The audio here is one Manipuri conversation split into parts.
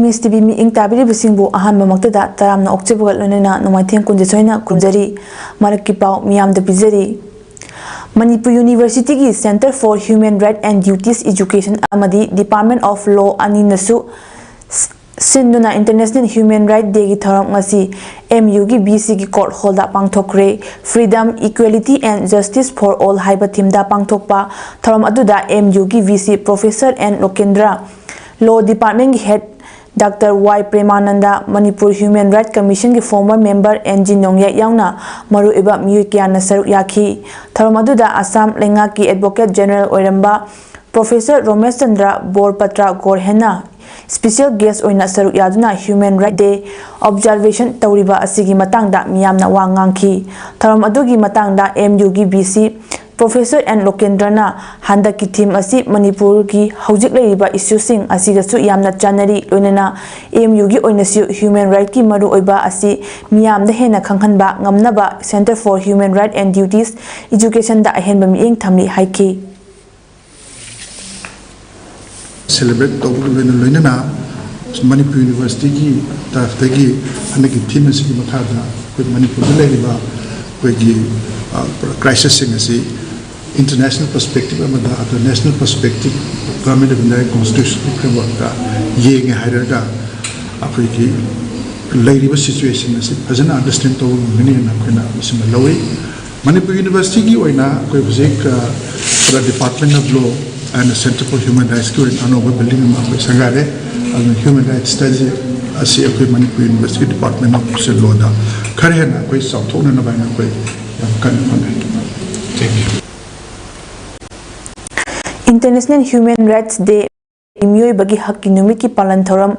MS TV mi ing tabiri bisingbu ahan mamaktada taramna okchebugal lonena nomaitheng kunjesoina kunjari marakki pau miyam da bizari Manipur University ki Center for Human Rights and Duties Education amadi Department of Law ani nasu Sinduna International Human Rights Day ki thoram ngasi MU ki BC ki court hall da pangthokre Freedom, Equality and Justice for All haiba theme da pangthokpa thoram aduda MU ki VC Professor N Lokendra Law Department ki head Dr. Y. Premananda, Manipur Human Rights Commission ki former member NG Nongya yauna maru iba miyu kiyana saruk yaki. Tharamaduda Assam Lenga ki Advocate General Oiramba Professor Romesh Chandra Borpatra Gorhena Special guest oina saruk yaduna Human Rights Day observation tawriba asigi matangda miyamna wa ngangki. Tharamadugi matangda MU ki BC Professor N. Lokendrana handa ki team asi Manipur ki haujik leiba issue sing asiga su yamna chanari loinana MU gi oinasu human right ki maru oiba asi miyam da hena khanghanba ngamnaba Center for Human Rights and Duties Education da ahenba mi eng thamli haiki celebrate to loinana Manipur University ki taraf tagi handa ki team asi ki makhada ko Manipur da leiba ko gi crisis sing asi international perspective amada at national perspective government of India constitutional framework ka yeng hairaga afriki lairiba situation as fazana understand to many na kana misma lawi Manipur University ki oina koi project for the Department of Law and the Center for Human Rights ki anova building ma koi sangare and human rights studies asi koi Manipur University Department of Law da khare na koi sauthona na baina koi kan thank you International Human Rights Day Miyoi bagi hakki numit ki palan thoram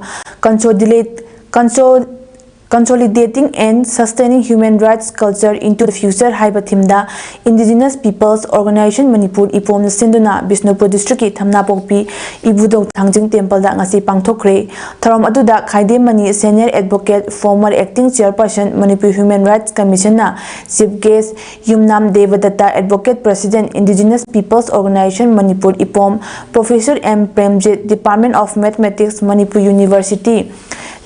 consolidating and sustaining human rights culture into the future haiba thimda Indigenous Peoples Organization Manipur ipom sinduna Bisnupur district ki thamna pokpi Ibudong Thangjing Temple da ngasi pangthokre thoram aduda Khaide Mani Senior Advocate former acting chairperson Manipur Human Rights Commission na chief guest Yumnam Devadatta Advocate President Indigenous Peoples Organization Manipur ipom Professor M Premjit Department of Mathematics Manipur University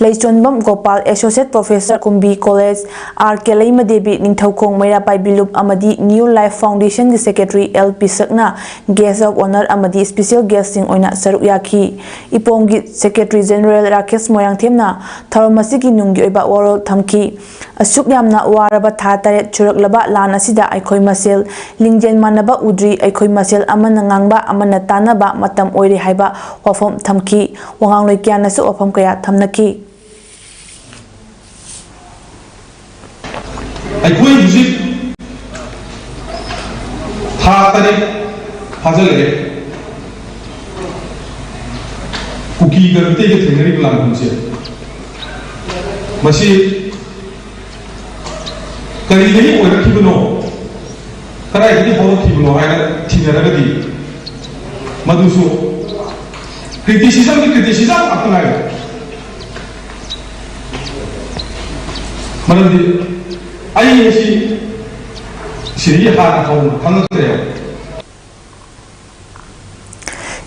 Laichonbam Gopal Associate Professor Kumbi College R. Kelaima Devi Ningthokong Mairapai Bilup Amadi New Life Foundation Secretary L. Pisakna Guest of Honor Amadi Special Guesting Oina Saruk Yaki Ipongi Secretary General Rakesh Moyangthemna Tharomasiki Nungi Oiba World Thamki Asuk Yamna Waraba Thatare Churaklaba Lan Asida Aikoi Masel Lingjen Manaba Udri Aikoi Masel Amana Ngangba Amana Tanaba Matam Oire Haiba Wafom Thamki Wangang Loikianasu Wafom Kaya Thamnaki ꯑꯩꯈꯣꯏ ꯍꯧꯖꯤꯛ ꯊꯥ 8 ꯐꯥꯖꯜꯂꯛꯑꯦ ꯀꯨꯀꯤꯒ ꯃꯤꯇꯩꯒ ꯊꯦꯡꯅꯔꯤꯕ ꯂꯥꯟꯐꯝꯁꯦ ꯃꯁꯤ ꯀꯔꯤꯗꯒꯤ ꯑꯣꯏꯔꯛꯈꯤꯕꯅꯣ ꯀꯗꯥꯏꯗꯒꯤ ꯍꯧꯔꯛꯈꯤꯕꯅꯣ ꯍꯥꯏꯅ ꯊꯤꯅꯔꯒꯗꯤ ꯃꯗꯨꯁꯨ ꯀ꯭ꯔꯤꯇꯤꯁꯤꯖꯝꯒꯤ ꯀ꯭ꯔꯤꯇꯤꯁꯤꯖꯝ ꯉꯥꯛꯇ ꯉꯥꯏꯔꯦ ꯃꯔꯝꯗꯤ I see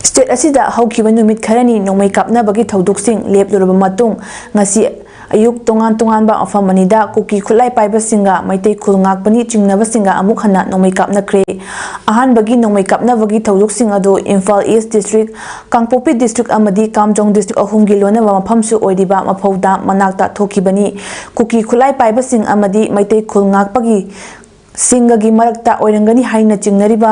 State asida haukiba numit kharani nongmai kapna bagi thoduk-sing lepluraba matung ngasi ayuk tongan ba afam manida kuki khulai paiba singa maitei khul ngakpani chingnaba singa amuk hana nongmai kapna kre ahan bagi nongmai kapna bagi thoduk-sing ado Imphal East District Kangpopi District amadi Kamjong District ahumgi lonaba maphamsu oidiba maphoda manakta thokibani kuki khulai paiba sing amadi maitei khul ngakpagi singagi marakta oirangani haina chingnariba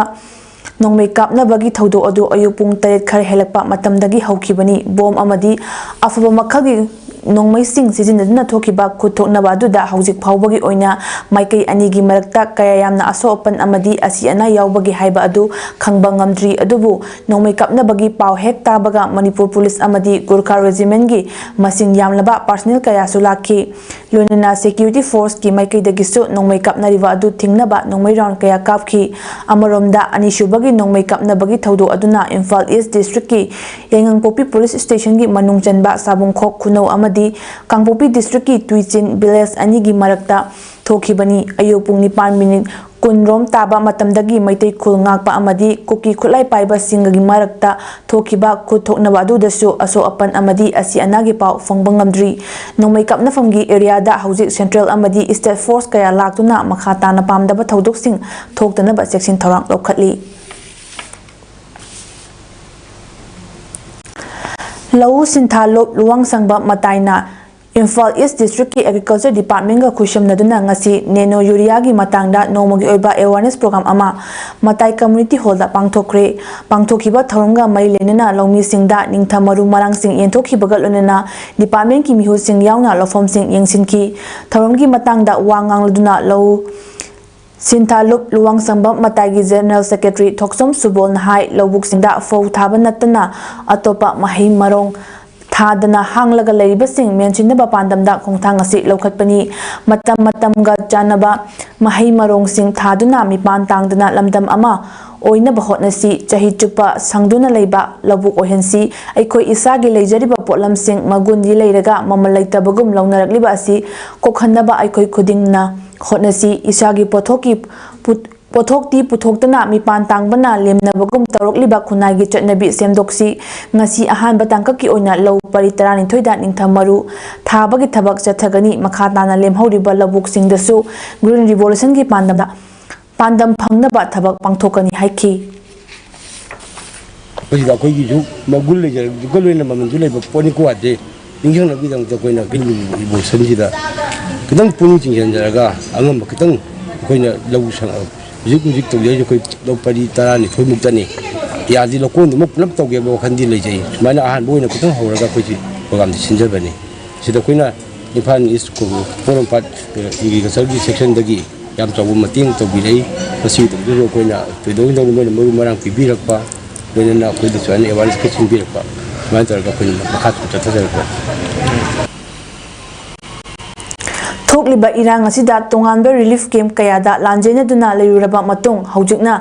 nongmai kapna bagi thodo adu ayuk pung 8 khar helakpa matamdagi haukibani bom amadi afaba makhagi nongmai sing sijinaduna thokiba khuthoknaba aduda haujik phawbagi oina maikai anigi marakta kaya yamna asopan amadi asiana yaubagi haiba adu khangba ngamdri adubu nongmai kapna bagi paw hek tabaga Manipur Police amadi Gurkha Regiment gi masing yamlaba personnel kaya sulaki lonana security force ki maikai dagisu nongmai kapna riwa adu thingnaba nongmai round kaya kapki amaromda anishubagi nongmai kapna bagi thodo aduna Imphal East District ki Yengangpopi Police Station gi manung chanba sabungkhok khunau amadi Kangpopi District ki Tuichin Village anigi marakta thokibani ayupung 9 minute ꯀꯨꯟꯔꯣꯝ ꯇꯥꯕ ꯃꯇꯝꯗꯒꯤ ꯃꯩꯇꯩ ꯈꯨꯜ ꯉꯥꯛꯄ ꯑꯃꯗꯤ ꯀꯨꯀꯤ ꯈꯨꯠꯂꯥꯏ ꯄꯥꯏꯕꯁꯤꯡꯒꯤ ꯃꯔꯛꯇ ꯊꯣꯛꯈꯤꯕ ꯈꯨꯠ ꯊꯣꯛꯅꯕ ꯑꯗꯨꯗꯁꯨ ꯑꯁꯣꯛ ꯑꯄꯟ ꯑꯃꯗꯤ ꯑꯁꯤ ꯑꯅꯥꯒꯤ ꯄꯥꯎ ꯐꯪꯕ ꯉꯝꯗ꯭ꯔꯤ꯫ ꯅꯣꯡꯃꯩ ꯀꯥꯞꯅꯐꯝꯒꯤ ꯑꯦꯔꯤꯌꯥꯗ ꯍꯧꯖꯤꯛ ꯁꯦꯟꯇ꯭ꯔꯦꯜ ꯑꯃꯗꯤ ꯏꯁꯇꯦꯠ ꯐꯣꯔꯁ ꯀꯌꯥ ꯂꯥꯛꯇꯨꯅ ꯃꯈꯥ ꯇꯥꯅ ꯄꯥꯝꯗꯕ ꯊꯧꯗꯣꯛꯁꯤꯡ ꯊꯣꯛꯇꯅꯕ ꯆꯦꯛꯁꯤꯟ ꯊꯧꯔꯥꯡ ꯂꯧꯈꯠꯂꯤ꯫ ꯂꯧꯎ ꯁꯤꯟꯊꯥꯂꯣꯟ ꯂꯨꯋꯥꯡꯁꯪꯕ ꯃꯇꯥꯏꯅ ꯏꯝꯐꯥꯜ ꯏꯁ ꯗꯤꯁꯇ꯭ꯔꯤꯛꯀꯤ ꯑꯦꯒ꯭ꯔꯤꯀꯜꯆꯔ ꯗꯤꯄꯥꯔꯠꯃꯦꯟꯠꯒ ꯈꯨꯠꯁꯝꯅꯗꯨꯅ ꯉꯁꯤ ꯅꯦꯅꯣ ꯌꯨꯔꯤꯌꯥꯒꯤ ꯃꯇꯥꯡꯗ ꯅꯣꯡꯃꯒꯤ ꯑꯣꯏꯕ ꯑꯦꯋꯥꯔꯅꯦꯁ ꯄ꯭ꯔꯣꯒ꯭ꯔꯥꯝ ꯑꯃ ꯃꯇꯥꯏ ꯀꯝꯃ꯭ꯌꯨꯅꯤꯇꯤ ꯍꯣꯜꯗ ꯄꯥꯡꯊꯣꯛꯈ꯭ꯔꯦ꯫ ꯄꯥꯡꯊꯣꯛꯈꯤꯕ ꯊꯧꯔꯝꯒ ꯃꯔꯤ ꯂꯩꯅꯅ ꯂꯧꯃꯤꯁꯤꯡꯗ ꯅꯤꯡꯊꯝ ꯃꯔꯨ ꯃꯔꯥꯡꯁꯤꯡ ꯌꯦꯟꯊꯣꯛꯈꯤꯕꯒ ꯂꯣꯏꯅꯅ ꯗꯤꯄꯥꯔꯠꯃꯦꯟꯠꯀꯤ ꯃꯤꯍꯨꯠꯁꯤꯡ ꯌꯥꯎꯅ ꯂꯧꯐꯝꯁꯤꯡ ꯌꯦꯡꯁꯤꯟꯈꯤ꯫ ꯊꯧꯔꯝꯒꯤ ꯃꯇꯥꯡꯗ ꯋꯥ ꯉꯥꯡꯂꯗꯨꯅ ꯂꯧꯎ ꯁꯤꯟꯊꯥꯂꯣꯟ ꯂꯨꯋꯥꯡꯁꯪꯕ ꯃꯇꯥꯏꯒꯤ ꯖꯦꯅꯔꯦꯜ ꯁꯦꯀ꯭ꯔꯦꯇꯔꯤ ꯊꯣꯛꯆꯣꯝ ꯁꯨꯕꯣꯜꯅ ꯍꯥꯏ ꯂꯧꯕꯨꯛꯁꯤꯡꯗ ꯐꯧ ꯊꯥꯕ ꯅꯠꯇꯅ ꯑꯇꯣꯞꯄ ꯃꯍꯩ ꯃꯔꯣꯡ ꯊꯥꯗꯅ ꯍꯥꯡꯂꯒ ꯂꯩꯔꯤꯕꯁꯤꯡ ꯃꯦꯟꯁꯤꯟꯅꯕ ꯄꯥꯟꯗꯝꯗ ꯈꯣꯡꯊꯥꯡ ꯑꯁꯤ ꯂꯧꯈꯠꯄꯅꯤ꯫ ꯃꯇꯝ ꯃꯇꯝꯒ ꯆꯥꯟꯅꯕ ꯃꯍꯩ ꯃꯔꯣꯡꯁꯤꯡ ꯊꯥꯗꯨꯅ ꯃꯤꯄꯥꯟ ꯇꯥꯡꯗꯅ ꯂꯝꯗꯝ ꯑꯃ ꯑꯣꯏꯅꯕ ꯍꯣꯠꯅꯁꯤ, ꯆꯍꯤ ꯆꯨꯞꯄ ꯁꯪꯗꯨꯅ ꯂꯩꯕ ꯂꯧꯕꯨꯛ ꯑꯣꯏꯍꯟꯁꯤ, ꯑꯩꯈꯣꯏ ꯏꯁꯥꯒꯤ ꯂꯩꯖꯔꯤꯕ ꯄꯣꯠꯂꯝꯁꯤꯡ ꯃꯒꯨꯟꯗꯤ ꯂꯩꯔꯒ ꯃꯃꯜ ꯂꯩꯇꯕꯒꯨꯝ ꯂꯧꯅꯔꯛꯂꯤꯕ ꯑꯁꯤ ꯀꯣꯛꯍꯟꯅꯕ ꯑꯩꯈꯣꯏ ꯈꯨꯗꯤꯡꯅ ꯍꯣꯠꯅꯁꯤ, ꯏꯁꯥꯒꯤ ꯄꯣꯠꯊꯣꯛꯇꯤ ꯄꯨꯊꯣꯛꯇꯅ ꯃꯤꯄꯥꯟ ꯇꯥꯡꯕꯅ ꯂꯦꯝꯅꯕꯒꯨꯝ ꯇꯧꯔꯛꯂꯤꯕ ꯈꯨꯟꯅꯥꯏꯒꯤ ꯆꯠꯅꯕꯤ ꯁꯦꯝꯗꯣꯛꯁꯤ꯫ ꯉꯁꯤ ꯑꯍꯥꯟꯕ ꯇꯥꯡꯀꯛꯀꯤ ꯑꯣꯏꯅ ꯂꯧ ꯄꯔꯤ 12ꯗ ꯅꯤꯡꯊꯝ ꯃꯔꯨ ꯊꯥꯕꯒꯤ ꯊꯕꯛ ꯆꯠꯊꯒꯅꯤ꯫ ꯃꯈꯥ ꯇꯥꯅ ꯂꯦꯝꯍꯧꯔꯤꯕ ꯂꯧꯕꯨꯛꯁꯤꯡꯗꯁꯨ ꯒ꯭ꯔꯤꯟ ꯔꯤꯚꯣꯂꯨꯁꯟꯒꯤ ꯄꯥꯟꯗꯝ ꯐꯪꯅꯕ ꯊꯕꯛ ꯄꯥꯡꯊꯣꯛꯀꯅꯤ ꯍꯥꯏꯈꯤ꯫ ꯑꯩꯈꯣꯏꯒꯤꯁꯨ ꯃꯒꯨꯟ ꯂꯩꯖꯔꯒ ꯂꯣꯏꯅ ꯃꯃꯜꯁꯨ ꯂꯩꯕ ꯄꯣꯠꯅꯤꯀꯣ ꯍꯥꯏꯗꯤ ꯅꯤꯡꯁꯤꯡꯅꯕꯒꯤꯗꯃꯛꯇ ꯑꯩꯈꯣꯏꯅ ꯒ꯭ꯔꯤꯟ ꯔꯤꯚꯣꯂꯨꯁꯟꯁꯤꯗ ꯈꯤꯇꯪ ꯄꯨꯛꯅꯤꯡ ꯆꯤꯡꯁꯤꯟꯖꯔꯒ ꯑꯉꯝꯕ ꯈꯤꯇꯪ ꯑꯩꯈꯣꯏꯅ ꯂꯧ ꯍꯧꯖꯤꯛ ꯇꯧꯖꯔꯤꯁꯦ ꯑꯩꯈꯣꯏ ꯂꯧ ꯄꯔꯤ 12ꯃꯨꯛꯇꯅꯤ꯫ ꯌꯥꯗꯤ ꯂꯧꯀꯣꯟꯗꯨꯃꯛ ꯄꯨꯂꯞ ꯇꯧꯒꯦꯕ ꯋꯥꯈꯟꯗꯤ ꯂꯩꯖꯩ꯫ ꯁꯨꯃꯥꯏꯅ ꯑꯍꯥꯟꯕ ꯑꯣꯏꯅ ꯈꯤꯇꯪ ꯍꯧꯔꯒ ꯑꯩꯈꯣꯏꯁꯤ ꯄ꯭ꯔꯣꯒ꯭ꯔꯥꯝꯁꯤ ꯁꯤꯟꯖꯕꯅꯤ꯫ ꯁꯤꯗ ꯑꯩꯈꯣꯏꯅ ꯏꯝꯐꯥꯜ ꯏꯁ ꯄꯣꯔꯣꯝꯄꯥꯠ ꯑꯦꯒ꯭ꯔꯤꯀꯜꯆꯔꯒꯤ ꯁꯦꯛꯁꯟꯗꯒꯤ ꯌꯥꯝ ꯆꯥꯎꯕ ꯃꯇꯦꯡ ꯇꯧꯕꯤꯔꯛꯏ꯫ ꯃꯁꯤꯗꯁꯨ ꯑꯩꯈꯣꯏꯅ ꯊꯣꯏꯗꯣꯛꯅ ꯃꯣꯏꯅ ꯃꯔꯨ ꯃꯔꯥꯡ ꯄꯤꯕꯤꯔꯛꯄ, ꯂꯣꯏꯅꯅ ꯑꯩꯈꯣꯏꯗ ꯁꯨꯃꯥꯏꯅ ꯑꯦꯋꯥꯔꯅꯦꯁ ꯈꯔ ꯁꯤꯟꯕꯤꯔꯛꯄ, ꯁꯨꯃꯥꯏꯅ ꯇꯧꯔꯒ ꯑꯩꯈꯣꯏꯅ ꯃꯈꯥ ꯆꯠꯊꯖꯔꯛꯄ꯫ ꯊꯣꯛꯂꯤꯕ ꯏꯔꯥꯡ ꯑꯁꯤꯗ ꯇꯣꯉꯥꯟꯕ ꯔꯤꯂꯤꯐ ꯀꯦꯝꯞ ꯀꯌꯥꯗ ꯂꯥꯟꯖꯦꯟꯅꯗꯨꯅ ꯂꯩꯔꯨꯔꯕ ꯃꯇꯨꯡ ꯍꯧꯖꯤꯛꯅ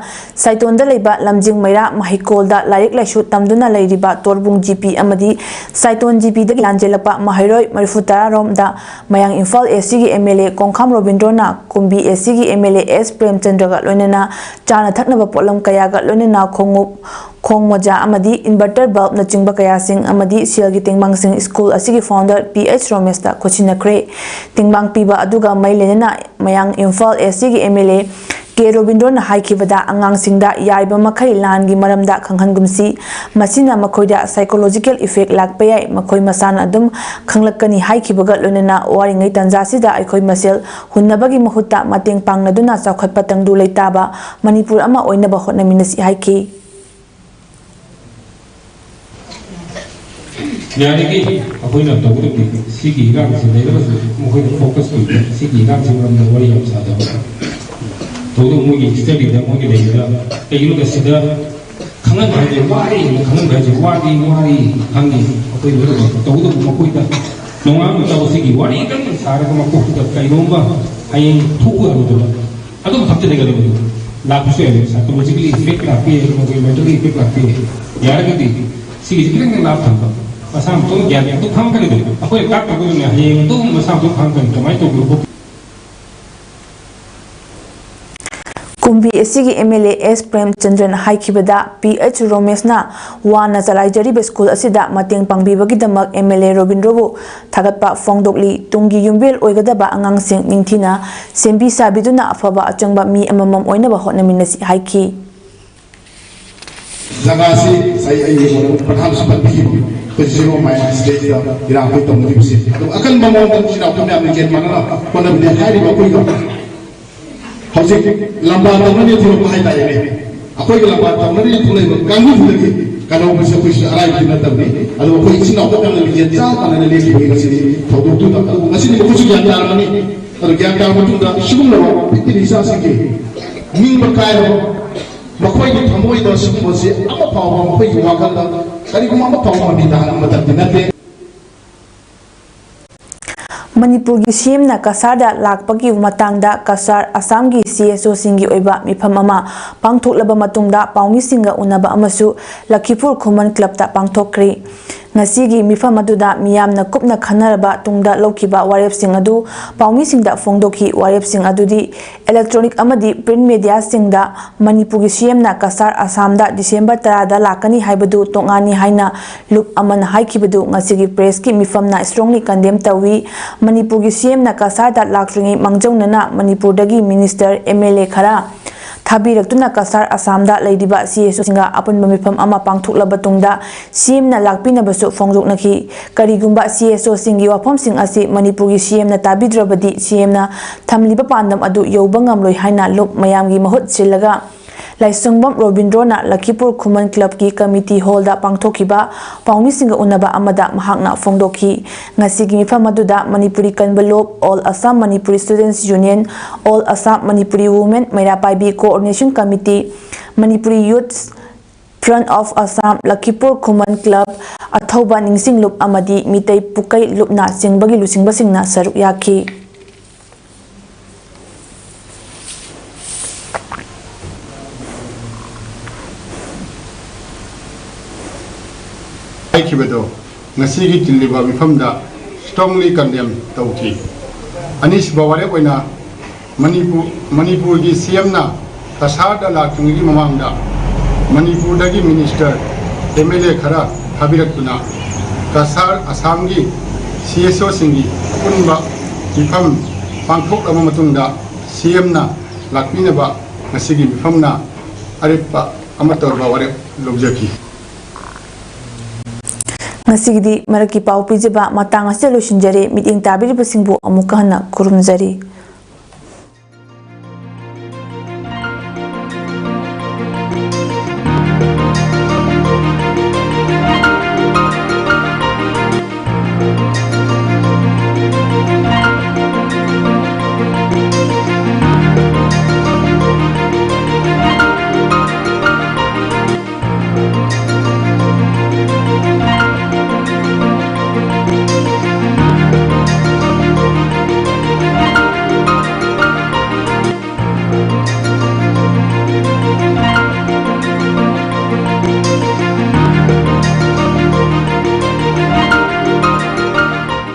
ꯁꯥꯏꯇꯣꯟꯗ ꯂꯩꯕ ꯂꯝꯖꯤꯡ ꯃꯩꯔꯥ ꯃꯍꯩꯀꯣꯜꯗ ꯂꯥꯏꯔꯤꯛ ꯂꯥꯏꯁꯨ ꯇꯝꯗꯨꯅ ꯂꯩꯔꯤꯕ ꯇꯣꯔꯕꯨꯡ ꯖꯤꯄꯤ ꯑꯃꯗꯤ ꯁꯥꯏꯇꯣꯟ ꯖꯤꯄꯤꯗꯒꯤ ꯂꯥꯟꯖꯦꯜꯂꯛꯄ ꯃꯍꯩꯔꯣꯏ 30-ꯔꯣꯝꯗ ꯃꯌꯥꯡ ꯏꯝꯐꯥꯜ ꯑꯦꯁꯤꯒꯤ ꯑꯦꯝ.ꯑꯦꯜ.ꯑꯦ ꯀꯣꯡꯈꯥꯝ ꯔꯣꯕꯤꯟꯗ꯭ꯔꯣꯅ ꯀꯨꯝꯕꯤ ꯑꯦꯁꯤꯒꯤ ꯑꯦꯝ.ꯑꯦꯜ.ꯑꯦ ꯑꯦꯁ ꯄ꯭ꯔꯦꯝꯆꯟꯗ꯭ꯔꯒ ꯂꯣꯏꯅꯅ ꯆꯥꯅ ꯊꯛꯅꯕ ꯄꯣꯠꯂꯝ ꯀꯌꯥꯒ ꯂꯣꯏꯅꯅ ꯈꯣꯡꯎꯞ, ꯈꯣꯡ ꯃꯣꯖꯥ ꯑꯃꯗꯤ ꯏꯟꯚꯔꯇꯔ ꯕꯜꯕꯅꯆꯤꯡꯕ ꯀꯌꯥꯁꯤꯡ ꯑꯃꯗꯤ ꯁꯦꯜꯒꯤ ꯇꯦꯡꯕꯥꯡꯁꯤꯡ ꯁ꯭ꯀꯨꯜ ꯑꯁꯤꯒꯤ ꯐꯥꯎꯟꯗꯔ ꯄꯤ.ꯑꯩꯆ. ꯔꯣꯃꯦꯁꯇ ꯈꯨꯠꯁꯤꯟꯅꯈ꯭ꯔꯦ꯫ ꯇꯦꯡꯕꯥꯡ ꯄꯤꯕ ꯑꯗꯨꯒ ꯃꯔꯤ ꯂꯩꯅꯅ ꯃꯌꯥꯡ ꯏꯝꯐꯥꯜ ꯑꯦꯁꯤꯒꯤ ꯑꯦꯝ.ꯑꯦꯜ.ꯑꯦ ꯀꯦ. ꯔꯣꯕꯤꯟꯗ꯭ꯔꯣꯅ ꯍꯥꯏꯈꯤꯕꯗ ꯑꯉꯥꯡꯁꯤꯡꯗ ꯌꯥꯔꯤꯕ ꯃꯈꯩ ꯂꯥꯟꯒꯤ ꯃꯔꯝꯗ ꯈꯪꯍꯟꯒꯨꯝꯁꯤ, ꯃꯁꯤꯅ ꯃꯈꯣꯏꯗ ꯁꯥꯏꯀꯣꯂꯣꯖꯤꯀꯦꯜ ꯏꯐꯦꯛ ꯂꯥꯛꯄ ꯌꯥꯏ, ꯃꯈꯣꯏ ꯃꯁꯥꯅ ꯑꯗꯨꯝ ꯈꯪꯂꯛꯀꯅꯤ ꯍꯥꯏꯈꯤꯕꯒ ꯂꯣꯏꯅꯅ ꯋꯥꯔꯤꯉꯩ ꯇꯥꯟꯖꯥꯁꯤꯗ ꯑꯩꯈꯣꯏ ꯃꯁꯦꯜ ꯍꯨꯟꯅꯕꯒꯤ ꯃꯍꯨꯠꯇ ꯃꯇꯦꯡ ꯄꯥꯡꯅꯗꯨꯅ ꯆꯥꯎꯈꯠꯄ ꯇꯪꯗꯨ ꯂꯩꯇꯥꯕ ꯃꯅꯤꯄꯨꯔ ꯑꯃ ꯑꯣꯏꯅꯕ ꯍꯣꯠꯅꯃꯤꯟꯅꯁꯤ ꯍꯥꯏꯈꯤ꯫ ꯌꯥꯔꯤꯈꯩ ꯑꯩꯈꯣꯏꯅ ꯇꯧꯒꯗꯕꯗꯤ ꯁꯤꯒꯤ ꯏꯔꯥꯡꯁꯤ ꯂꯩꯔꯒꯁꯨ ꯃꯈꯣꯏꯅ ꯐꯣꯀꯁ ꯇꯧꯕ ꯁꯤꯒꯤ ꯏꯔꯥꯡꯁꯤ ꯃꯔꯝꯗ ꯋꯥꯔꯤ ꯌꯥꯝ ꯁꯥꯗꯕ ꯇꯧꯗꯕ ꯃꯣꯏꯒꯤ ꯏꯁꯇꯗꯤꯗ ꯃꯣꯏꯒꯤ ꯂꯩꯕꯗ ꯀꯩꯒꯤꯅꯣꯗ ꯁꯤꯗ ꯈꯪꯍꯟꯕ ꯍꯥꯏꯁꯦ ꯋꯥꯔꯤ ꯈꯪꯍꯟꯕ ꯍꯥꯏꯁꯦ ꯋꯥꯔꯤ ꯈꯪꯉꯤ ꯑꯩꯈꯣꯏ ꯂꯣꯏꯅꯃꯛ ꯇꯧꯒꯗꯕ ꯃꯈꯣꯏꯗ ꯅꯣꯡꯉꯥꯟꯕ ꯇꯧꯕꯁꯤꯒꯤ ꯋꯥꯔꯤꯗꯪ ꯁꯥꯔꯒ ꯃꯀꯣꯛꯇꯨꯗ ꯀꯩꯅꯣꯝꯕ ꯍꯌꯦꯡ ꯊꯣꯛꯀꯗꯕꯗꯨ ꯑꯗꯨꯝ ꯍꯥꯞꯆꯤꯟꯒꯗꯕꯗꯨ ꯂꯥꯛꯄꯁꯨ ꯌꯥꯏ, ꯁꯥꯏꯀꯣꯂꯣꯖꯤꯀꯦꯜ ꯏꯐꯦꯛ ꯂꯥꯛꯄ ꯌꯥꯏ, ꯃꯈꯣꯏ ꯃꯦꯟꯇꯦꯜ ꯏꯐꯦꯛ ꯂꯥꯛꯄ ꯌꯥꯏ꯫ ꯌꯥꯔꯒꯗꯤ ꯁꯤꯒꯤꯁꯤ ꯈꯤꯇꯪ ꯂꯥꯞ ꯊꯝꯕ ꯃꯁꯥ ꯃꯇꯣꯝ ꯒ꯭ꯌꯥꯟ ꯑꯗꯨꯝ ꯈꯪꯉꯛꯀꯅꯤ꯫ ꯑꯩꯈꯣꯏꯅ ꯇꯥꯛꯇꯕꯗꯨꯅꯦ ꯍꯌꯦꯡ ꯑꯗꯨꯝ ꯃꯁꯥ ꯃꯇꯣꯝ ꯈꯪꯉꯛꯀꯅꯤ ꯀꯃꯥꯏꯅ ꯇꯧꯕꯅꯣ꯫ ꯀꯨꯝꯕꯤ ꯑꯁꯤꯒꯤ ꯑꯦꯝ.ꯑꯦꯜ.ꯑꯦ ꯑꯦꯁ ꯄ꯭ꯔꯦꯝꯆꯟꯗ꯭ꯔꯅ ꯍꯥꯏꯈꯤꯕꯗ ꯄꯤ.ꯑꯩꯆ. ꯔꯣꯃꯦꯁꯅ ꯋꯥꯅ ꯆꯂꯥꯏꯖꯔꯤꯕ ꯁ꯭ꯀꯨꯜ ꯑꯁꯤꯗ ꯃꯇꯦꯡ ꯄꯥꯡꯕꯤꯕꯒꯤꯗꯃꯛ ꯑꯦꯝ.ꯑꯦꯜ.ꯑꯦ ꯔꯣꯕꯤꯟꯗ꯭ꯔꯣꯕꯨ ꯊꯥꯒꯠꯄ ꯐꯣꯡꯗꯣꯛꯂꯤ꯫ ꯇꯨꯡꯒꯤ ꯌꯨꯝꯕꯦꯜ ꯑꯣꯏꯒꯗꯕ ꯑꯉꯥꯡꯁꯤꯡ ꯅꯤꯡꯊꯤꯅ ꯁꯦꯝꯕꯤ ꯁꯥꯕꯤꯗꯨꯅ ꯑꯐꯕ ꯑꯆꯪꯕ ꯃꯤ ꯑꯃꯃꯝ ꯑꯣꯏꯅꯕ ꯍꯣꯠꯅꯃꯤꯟꯅꯁꯤ ꯍꯥꯏꯈꯤ꯫ ꯖꯒꯥꯁꯤ ꯉꯁꯥꯏ ꯑꯩꯒꯤ ꯄ꯭ꯔꯙꯥꯟꯁꯨ ꯄꯟꯕꯤꯈꯤꯕ ꯑꯩꯈꯣꯏ ꯖꯤꯔꯣ ꯃꯥꯏꯜ ꯁꯤꯗꯩꯁꯤꯗ ꯏꯔꯥꯡ ꯑꯩꯈꯣꯏ ꯇꯧꯅꯈꯤꯕꯁꯤ ꯑꯗꯨꯝ ꯑꯀꯟꯕ ꯃꯑꯣꯡꯗ ꯁꯤꯗ ꯑꯩꯈꯣꯏ ꯃꯌꯥꯝꯅ ꯒꯦꯟ ꯃꯥꯟꯅꯅ ꯍꯣꯠꯅꯕꯅꯤ ꯍꯥꯏꯔꯤꯕ ꯑꯩꯈꯣꯏꯒ ꯍꯧꯖꯤꯛ ꯂꯝꯕꯥ ꯇꯧꯅꯅꯤ ꯊꯣꯛꯂꯛꯄ ꯍꯥꯏꯇꯥꯔꯦꯅꯦ ꯑꯩꯈꯣꯏꯒ ꯂꯝꯕꯥ ꯇꯧꯅꯅꯤ ꯊꯣꯛꯂꯛꯏꯕ ꯀꯥꯡꯕꯨꯗꯨꯗꯒꯤ ꯀꯩꯅꯣꯕꯁꯤ ꯑꯩꯈꯣꯏꯁꯨ ꯑꯔꯥꯏꯕꯗꯤ ꯅꯠꯇꯕꯅꯤ ꯑꯗꯨꯕꯨ ꯑꯩꯈꯣꯏ ꯏꯆꯤꯟ ꯏꯅꯥꯎ ꯃꯌꯥꯝꯅ ꯂꯤꯡꯖꯦꯜ ꯆꯥ ꯃꯥꯟꯅꯅ ꯂꯦꯞꯈꯤꯕꯒꯤ ꯉꯁꯤꯗꯤ ꯊꯧꯗꯣꯛꯇꯨꯗ ꯑꯗꯨꯕꯨ ꯉꯁꯤꯗꯤ ꯃꯈꯣꯏꯁꯨ ꯒ꯭ꯌꯥꯟ ꯇꯥꯔꯝꯃꯅꯤ꯫ ꯑꯗꯨ ꯒ꯭ꯌꯥꯟ ꯇꯥꯔꯕ ꯃꯇꯨꯡꯗ ꯁꯤꯒꯨꯝꯂꯕ ꯄꯤꯛꯂꯤꯕ ꯏꯆꯥꯁꯤꯡꯒꯤ ꯅꯤꯡꯕ ꯀꯥꯏꯔꯕ ꯃꯈꯣꯏꯒꯤ ꯊꯃꯣꯏꯗ ꯁꯤꯒꯨꯝꯕꯁꯤ ꯑꯃ ꯐꯥꯎꯕ ꯃꯈꯣꯏꯒꯤ ꯋꯥꯈꯜꯗ ꯀꯔꯤꯒꯨꯝꯕ ꯑꯃ ꯐꯥꯎꯕ ꯃꯃꯤ ꯇꯥꯍꯟꯕ ꯃꯇꯝꯗꯤ ꯅꯠꯇꯦ꯫ ꯃꯅꯤꯄꯨꯔꯒꯤ ꯁꯤ.ꯑꯦꯝꯅ ꯀꯁꯥꯔꯗ ꯂꯥꯛꯄꯒꯤ ꯃꯇꯥꯡꯗ ꯀꯁꯥꯔ ꯑꯁꯥꯝꯒꯤ सी.एस.ओ.ꯁꯤꯡꯒꯤ ꯑꯣꯏꯕ ꯃꯤꯐꯝ ꯑꯃ ꯄꯥꯡꯊꯣꯛꯂꯕ ꯃꯇꯨꯡꯗ ꯄꯥꯎꯃꯤꯁꯤꯡꯒ ꯎꯅꯕ ꯑꯃꯁꯨ ꯂꯛꯈꯤꯄꯨꯔ ꯈꯨꯃꯟ ꯀ꯭ꯂꯕꯇ ꯄꯥꯡꯊꯣꯛꯈ꯭ꯔꯦ꯫ Ngasigi mifam aduda miyamna kupna khanaraba tungda lokhiba warepsing adu paumi-singda fongdokhi warepsing adudi electronic amadi print media singda Manipurgi CM-na kasar Assamda December 10 da lakani haibadu tongani haina lup amana haikibadu ngasigi press ki mifamna strongly condemn tawi Manipurgi CM-na kasar da lakringi mangjaunana Manipurdagi minister MLA khara Thabirakuna kasar Assamda leidiba CSO singa apunba mifam ama pangthuklaba tungda CM na lakpinabasu fongdoknaki karigumba CSO singi wafam sing asi Manipurgi CM na tabidrabadi CM na thamliba pandam adu yauba ngamloi haina lup mayamgi mahut silaga Laisungbam Robindrona Lakipur Khuman Club ki committee hall da pangthokiba paumi singa unaba amada mahakna fongdokhi ngasigi mifam aduda Manipuri Kanbalop All Assam Manipuri Students Union All Assam Manipuri Women Mairapaibi Coordination Committee Manipuri Youth Front of Assam Lakipur Khuman Club Athauba Ningsing Lup amadi Mitei Pukai Lupna Singbagi Lusingba singna saruk yaki Kibedo ngasigi tiliba mifamda strongly condemn tawki anis bawale koina manipur gi CM na kasada la tungi mamangda manipur dagi minister MLA khara thabirakuna kasar Assam gi CSO singi kunba mifam pangthok ama matungda CM na lakminaba ngasigi mifamna arepa amator bawale lobjaki Ngasigidi maraki pau pijaba matang ase losinjare miting tabiri basingbu amuka hana kurumjari